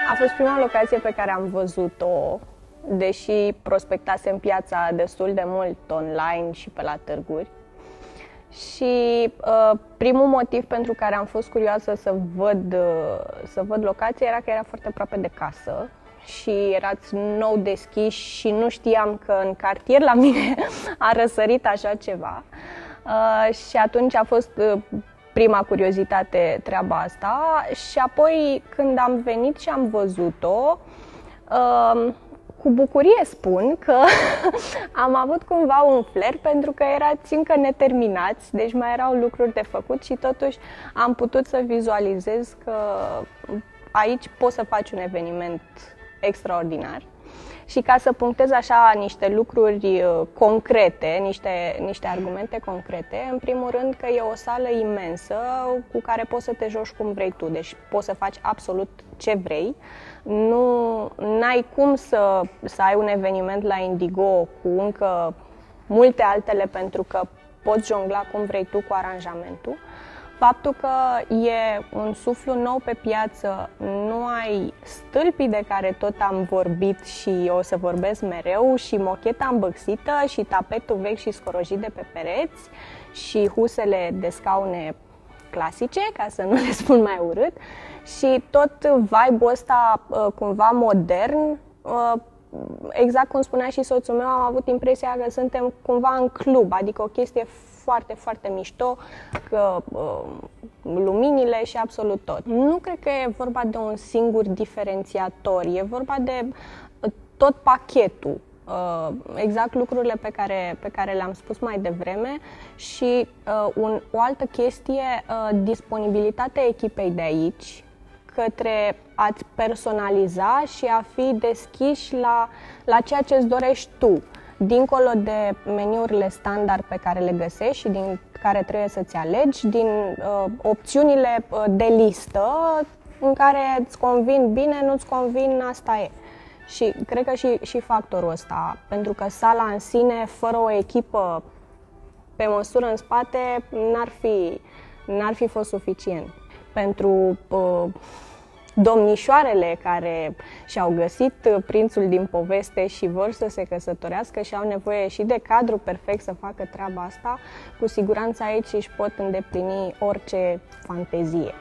A fost prima locație pe care am văzut-o, deși prospectasem piața destul de mult online și pe la târguri. Și primul motiv pentru care am fost curioasă să văd locația era că era foarte aproape de casă și erați nou deschiși și nu știam că în cartier la mine a răsărit așa ceva. Și atunci a fost prima curiozitate treaba asta și apoi când am venit și am văzut-o, cu bucurie spun că am avut cumva un flair pentru că erați încă neterminați, deci mai erau lucruri de făcut și totuși am putut să vizualizez că aici poți să faci un eveniment extraordinar. Și ca să punctez așa niște lucruri concrete, niște argumente concrete, în primul rând că e o sală imensă cu care poți să te joci cum vrei tu, deci poți să faci absolut ce vrei. N-ai cum să ai un eveniment la Indigo cu încă multe altele pentru că poți jongla cum vrei tu cu aranjamentul. Faptul că e un suflu nou pe piață, nu ai stâlpii de care tot am vorbit și o să vorbesc mereu, și mocheta îmbăxită, și tapetul vechi și scorojit de pe pereți, și husele de scaune clasice, ca să nu le spun mai urât, și tot vibe-ul ăsta cumva modern. Exact cum spunea și soțul meu, am avut impresia că suntem cumva în club, adică o chestie foarte, foarte mișto, că luminile și absolut tot. Nu cred că e vorba de un singur diferențiator, e vorba de tot pachetul. Exact lucrurile pe care le-am spus mai devreme și o altă chestie, disponibilitatea echipei de aici către a-ți personaliza și a fi deschiși la ceea ce îți dorești tu, dincolo de meniurile standard pe care le găsești și din care trebuie să-ți alegi, din opțiunile de listă în care îți convin bine, nu-ți convin, asta e. Și cred că și factorul ăsta, pentru că sala în sine, fără o echipă pe măsură în spate, n-ar fi fost suficient. Pentru domnișoarele care și-au găsit prințul din poveste și vor să se căsătorească și au nevoie și de cadru perfect să facă treaba asta, cu siguranță aici își pot îndeplini orice fantezie.